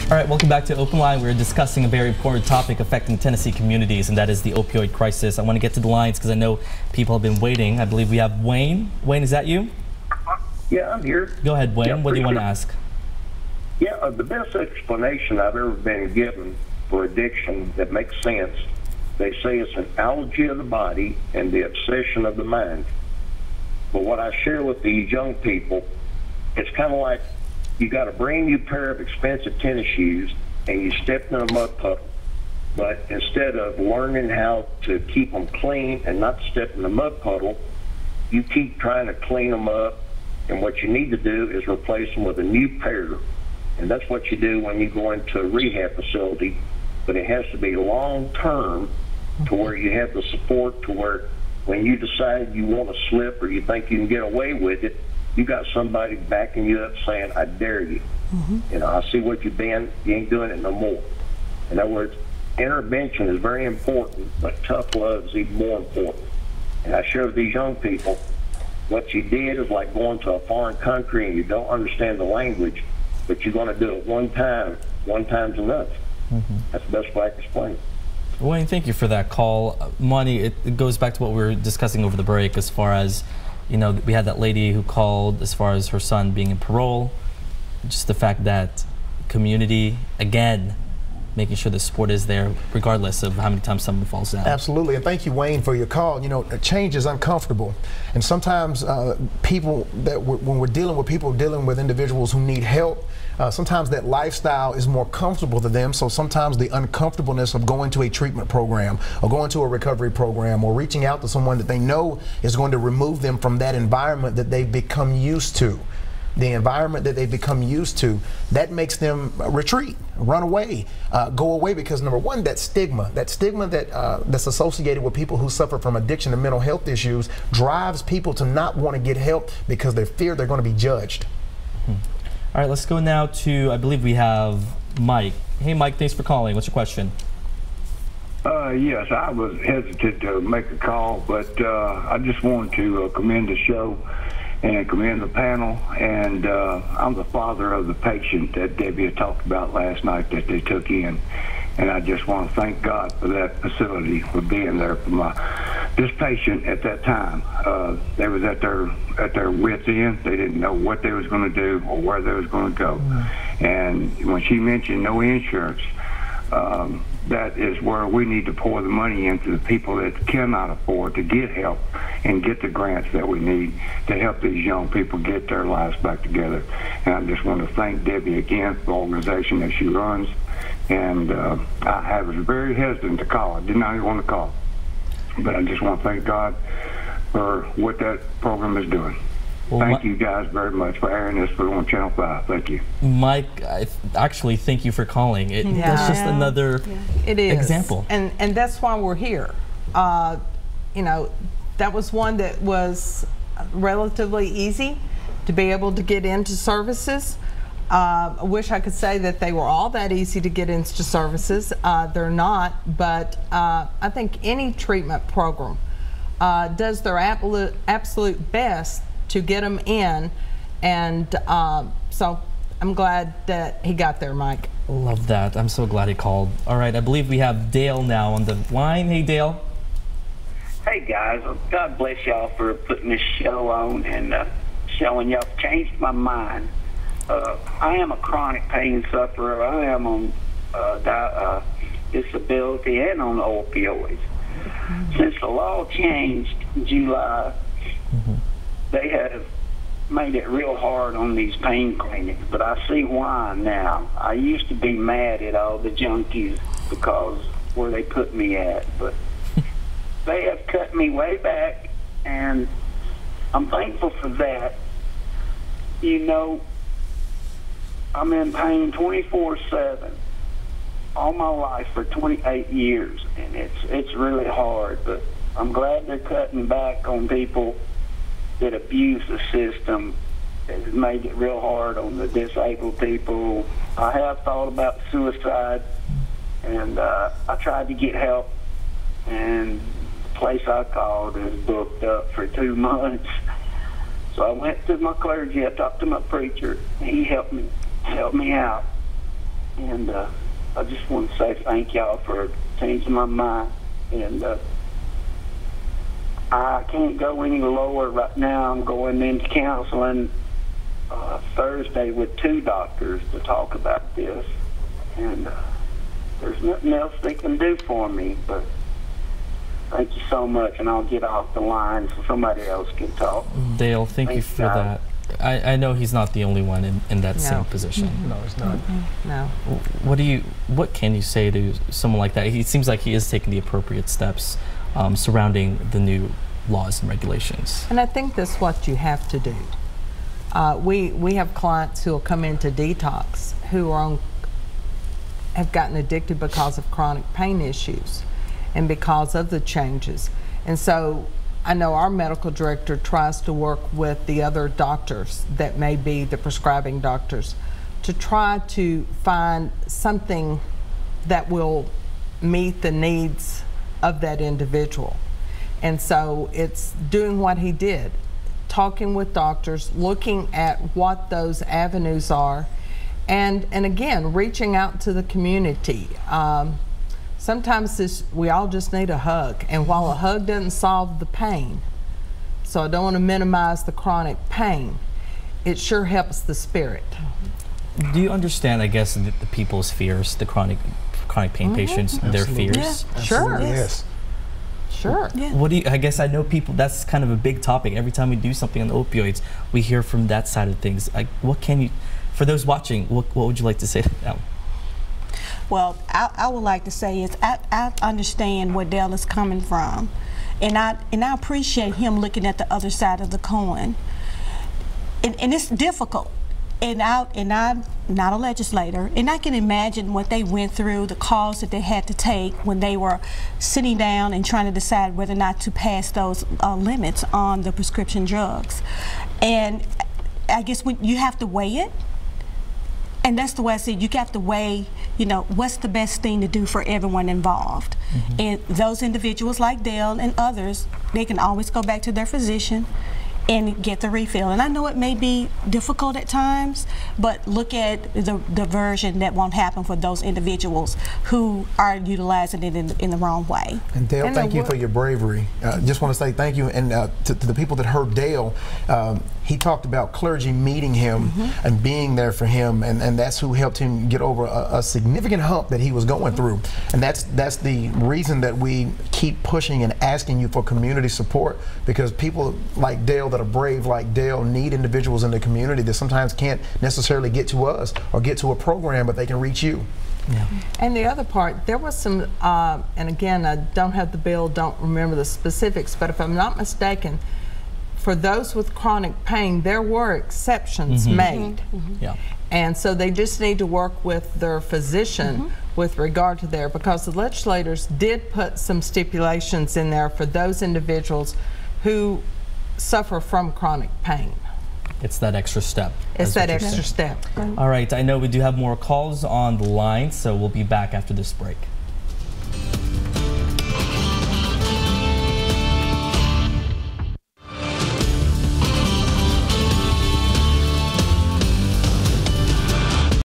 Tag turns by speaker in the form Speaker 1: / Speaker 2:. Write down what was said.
Speaker 1: All right, welcome back to OpenLine. We're discussing a very important topic affecting Tennessee communities, and that is the opioid crisis. I want to get to the lines because I know people have been waiting. I believe we have Wayne. Wayne, is that you?
Speaker 2: Yeah, I'm here.
Speaker 1: Go ahead, Wayne.
Speaker 2: Yeah,
Speaker 1: what do you want to ask?
Speaker 2: Yeah, the best explanation I've ever been given for addiction that makes sense, they say it's an allergy of the body and the obsession of the mind. But what I share with these young people, it's kind of like you got a brand new pair of expensive tennis shoes and you stepped in a mud puddle. But instead of learning how to keep them clean and not step in the mud puddle, you keep trying to clean them up. And what you need to do is replace them with a new pair. And that's what you do when you go into a rehab facility. But it has to be long-term to where you have the support to where when you decide you want to slip or you think you can get away with it, you got somebody backing you up saying, I dare you. You know, I see what you've been, you ain't doing it no more. In other words, intervention is very important, but tough love is even more important. And I share with these young people, what you did is like going to a foreign country and you don't understand the language, but you're going to do it one time. One time's enough. That's the best way I can explain it.
Speaker 1: Wayne, thank you for that call. Monty, it goes back to what we were discussing over the break as far as, you know, we had that lady who called as far as her son being in parole. Just the fact that community, again, making sure the support is there regardless of how many times someone falls down.
Speaker 3: Absolutely, and thank you, Wayne, for your call. You know, change is uncomfortable, and sometimes people that when we're dealing with people dealing with individuals who need help, sometimes that lifestyle is more comfortable to them, so sometimes the uncomfortableness of going to a treatment program or going to a recovery program or reaching out to someone that they know is going to remove them from that environment that they've become used to. The environment that they become used to, that makes them retreat, run away, go away, because number one, that stigma that's associated with people who suffer from addiction and mental health issues drives people to not want to get help because they fear they're going to be judged.
Speaker 1: All right, let's go now to, I believe we have Mike. Hey Mike, thanks for calling. What's your question?
Speaker 4: Yes, I was hesitant to make a call, but I just wanted to commend the show and commend the panel. And I'm the father of the patient that Debbie had talked about last night that they took in. And I just want to thank God for that facility, for being there for this patient at that time. They was at their wits' end. They didn't know what they was going to do or where they was going to go. And when she mentioned no insurance, that is where we need to pour the money into the people that cannot afford to get help and get the grants that we need to help these young people get their lives back together. And I just want to thank Debbie again for the organization that she runs. And I was very hesitant to call. I did not even want to call. But I just want to thank God for what that program is doing. Well, thank you guys very much for airing this on Channel 5. Thank you.
Speaker 1: Mike, actually thank you for calling. That's just another example.
Speaker 5: And that's why we're here. You know, that was one that was relatively easy to be able to get into services. I wish I could say that they were all that easy to get into services. They're not, but I think any treatment program does their absolute best to get them in, and so I'm glad that he got there, Mike.
Speaker 1: Love that. I'm so glad he called. All right, I believe we have Dale now on the line. Hey, Dale.
Speaker 6: Hey, guys. God bless y'all for putting this show on and showing y'all changed my mind. I am a chronic pain sufferer. I am on disability and on opioids. Since the law changed in July, they have made it real hard on these pain clinics, but I see why now. I used to be mad at all the junkies because where they put me at, but they have cut me way back, and I'm thankful for that. You know, I'm in pain 24/7 all my life for 28 years, and it's really hard, but I'm glad they're cutting back on people that abuse the system. It has made it real hard on the disabled people. I have thought about suicide, and I tried to get help, and the place I called is booked up for 2 months. So I went to my clergy. I talked to my preacher. He helped me out. And I just want to say thank y'all for changing my mind. And I can't go any lower right now. I'm going into counseling Thursday with 2 doctors to talk about this. And there's nothing else they can do for me, but thank you so much, and I'll get off the line so somebody else can talk.
Speaker 1: Dale, thank you for that. I know he's not the only one in that same position.
Speaker 3: No, it's not.
Speaker 5: No.
Speaker 1: What can you say to someone like that? He seems like he is taking the appropriate steps surrounding the new laws and regulations.
Speaker 5: And I think that's what you have to do. We have clients who will come into detox who are have gotten addicted because of chronic pain issues and because of the changes. And so I know our medical director tries to work with the other doctors that may be the prescribing doctors to try to find something that will meet the needs of that individual. And so it's doing what he did, talking with doctors, looking at what those avenues are, and again, reaching out to the community. Sometimes we all just need a hug, and while a hug doesn't solve the pain, so I don't want to minimize the chronic pain, it sure helps the spirit.
Speaker 1: Do you understand, I guess, the people's fears, the chronic pain patients, their fears?
Speaker 5: Yeah. Sure.
Speaker 3: Yes.
Speaker 5: Sure.
Speaker 7: Yeah.
Speaker 1: What do you, I guess I know people, that's kind of a big topic. Every time we do something on the opioids, we hear from that side of things. Like, what can you, for those watching, what would you like to say to them?
Speaker 7: Well, I would like to say is I understand where Dale is coming from, and I appreciate him looking at the other side of the coin. And it's difficult. And I'm not a legislator, and I can imagine what they went through, the calls that they had to take when they were sitting down and trying to decide whether or not to pass those limits on the prescription drugs. And I guess you have to weigh it. And that's the way I said, you got to weigh, you know, what's the best thing to do for everyone involved. And those individuals like Dale and others, they can always go back to their physician and get the refill. And I know it may be difficult at times, but look at the version that won't happen for those individuals who are utilizing it in the wrong way.
Speaker 3: And Dale, thank you for your bravery. Just want to say thank you, and to the people that heard Dale, he talked about clergy meeting him and being there for him, and that's who helped him get over a significant hump that he was going through. And that's the reason that we keep pushing and asking you for community support, because people like Dale that are brave like Dale need individuals in the community that sometimes can't necessarily get to us or get to a program, but they can reach you.
Speaker 5: Yeah. And the other part, there was some, and again, I don't have the bill, don't remember the specifics, but if I'm not mistaken, for those with chronic pain, there were exceptions made.
Speaker 1: Yeah.
Speaker 5: And so they just need to work with their physician with regard to there, because the legislators did put some stipulations in there for those individuals who suffer from chronic pain.
Speaker 1: It's that extra step.
Speaker 5: It's that extra step.
Speaker 1: All right, I know we do have more calls on the line, so we'll be back after this break.